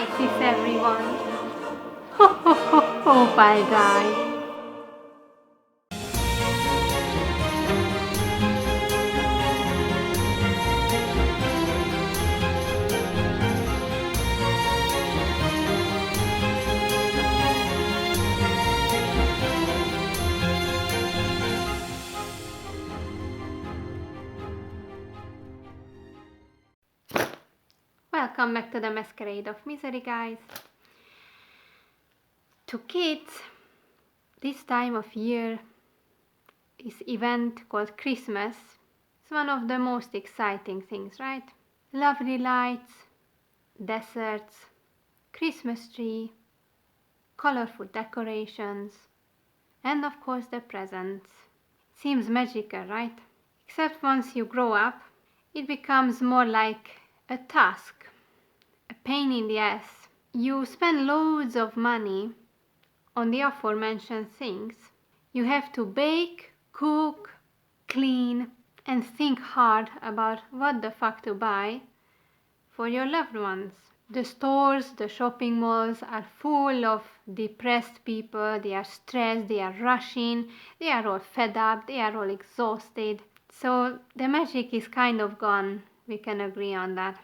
Pisces, everyone. Ho ho ho ho, bye bye. Welcome back to the Masquerade of Misery, guys. To kids, this time of year, this event called Christmas is one of the most exciting things, right? Lovely lights, desserts, Christmas tree, colorful decorations, and of course the presents. Seems magical, right? Except once you grow up, it becomes more like a task, a pain in the ass. You spend loads of money on the aforementioned things. You have to bake, cook, clean, and think hard about what the fuck to buy for your loved ones. The stores, the shopping malls are full of depressed people. They are stressed, they are rushing, they are all fed up, they are all exhausted. So the magic is kind of gone. We can agree on that.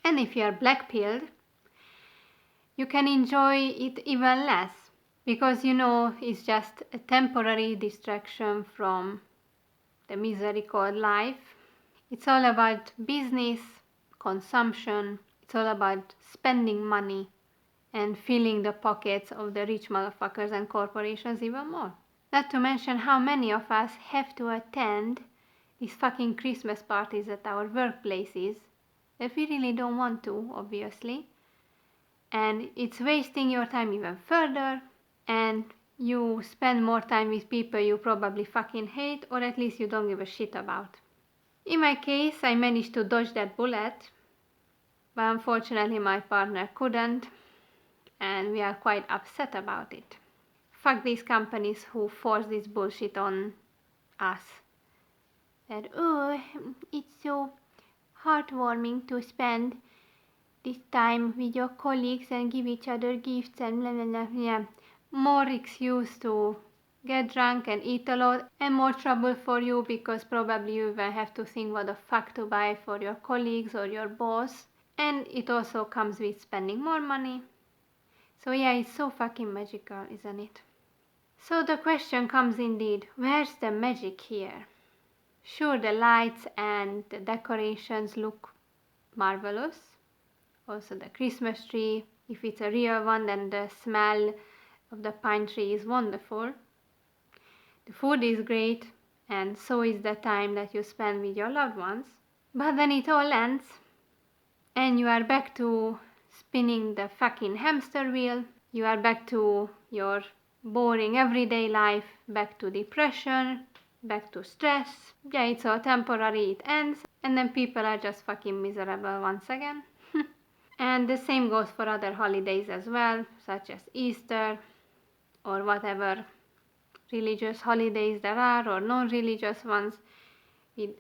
And if you are black pilled, you can enjoy it even less because you know it's just a temporary distraction from the misery called life. It's all about business, consumption, it's all about spending money and filling the pockets of the rich motherfuckers and corporations even more. Not to mention how many of us have to attend these fucking Christmas parties at our workplaces that we really don't want to, obviously. And it's wasting your time even further, and you spend more time with people you probably fucking hate, or at least you don't give a shit about. In my case, I managed to dodge that bullet, but unfortunately my partner couldn't, and we are quite upset about it. Fuck these companies who force this bullshit on us. That, oh, it's so heartwarming to spend this time with your colleagues and give each other gifts and blah blah blah. Yeah. More excuse to get drunk and eat a lot, and more trouble for you because probably you even have to think what the fuck to buy for your colleagues or your boss. And it also comes with spending more money. So yeah, it's so fucking magical, isn't it? So the question comes indeed, where's the magic here? Sure, the lights and the decorations look marvelous. Also the Christmas tree, if it's a real one, then the smell of the pine tree is wonderful. The food is great, and so is the time that you spend with your loved ones. But then it all ends, and you are back to spinning the fucking hamster wheel. You are back to your boring everyday life, back to depression, back to stress. Yeah, it's all temporary, it ends, and then people are just fucking miserable once again. And the same goes for other holidays as well, such as Easter or whatever religious holidays there are, or non-religious ones, with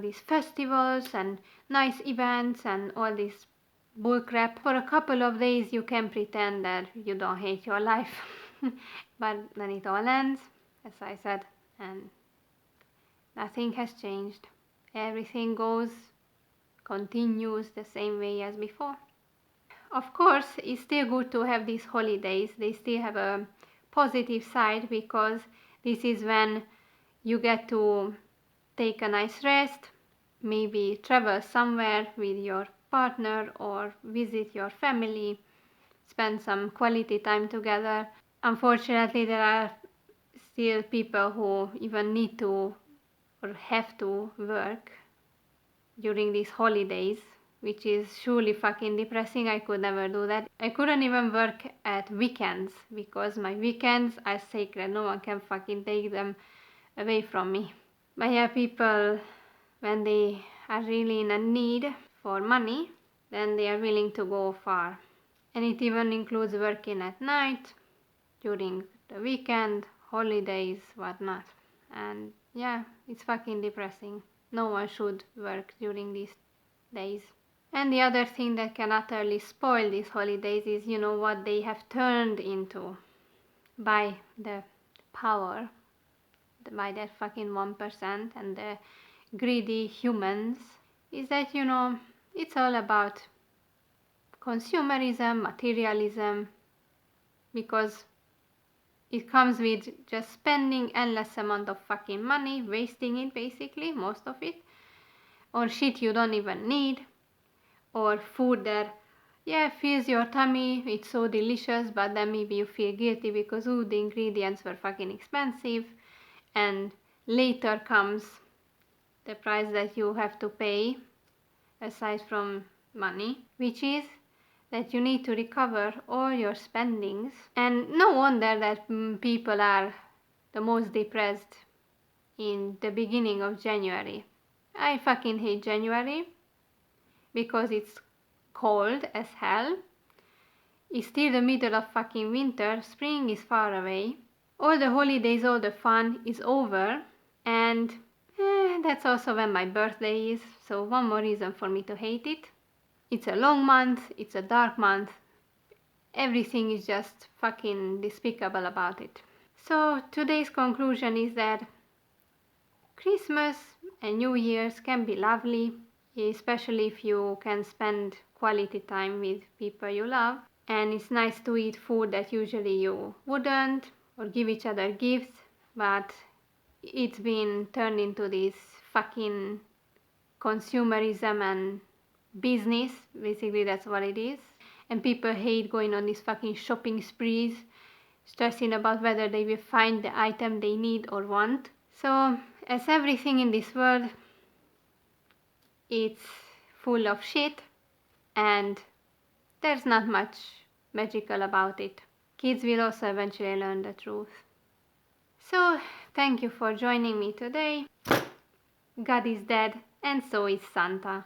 these festivals and nice events and all this bullcrap. For a couple of days you can pretend that you don't hate your life, but then it all ends, as I said, and nothing has changed. Everything continues the same way as before. Of course, it's still good to have these holidays. They still have a positive side because this is when you get to take a nice rest, maybe travel somewhere with your partner or visit your family, spend some quality time together. Unfortunately, there are still people who even need to or have to work during these holidays, which is surely fucking depressing. I could never do that. I couldn't even work at weekends because my weekends are sacred. No one can fucking take them away from me. But yeah, people, when they are really in a need for money, then they are willing to go far. And it even includes working at night, during the weekend, holidays, whatnot. And yeah, it's fucking depressing. No one should work during these days. And the other thing that can utterly spoil these holidays is, what they have turned into by the power, by that fucking 1% and the greedy humans, is that, it's all about consumerism, materialism, because it comes with just spending endless amount of fucking money, wasting it basically, most of it, or shit you don't even need, or food that, fills your tummy, it's so delicious, but then maybe you feel guilty because, the ingredients were fucking expensive, and later comes the price that you have to pay, aside from money, which is that you need to recover all your spendings. And no wonder that people are the most depressed in the beginning of January. I fucking hate January because it's cold as hell. It's still the middle of fucking winter. Spring is far away. All the holidays, all the fun is over. And that's also when my birthday is. So one more reason for me to hate it. It's a long month. It's a dark month. Everything is just fucking despicable about it. So today's conclusion is that Christmas and New Year's can be lovely, especially if you can spend quality time with people you love. And it's nice to eat food that usually you wouldn't, or give each other gifts, but it's been turned into this fucking consumerism and business. Basically, that's what it is. And people hate going on these fucking shopping sprees, stressing about whether they will find the item they need or want. So, as everything in this world, it's full of shit, and there's not much magical about it. Kids will also eventually learn the truth. So, thank you for joining me today. God is dead, and so is Santa.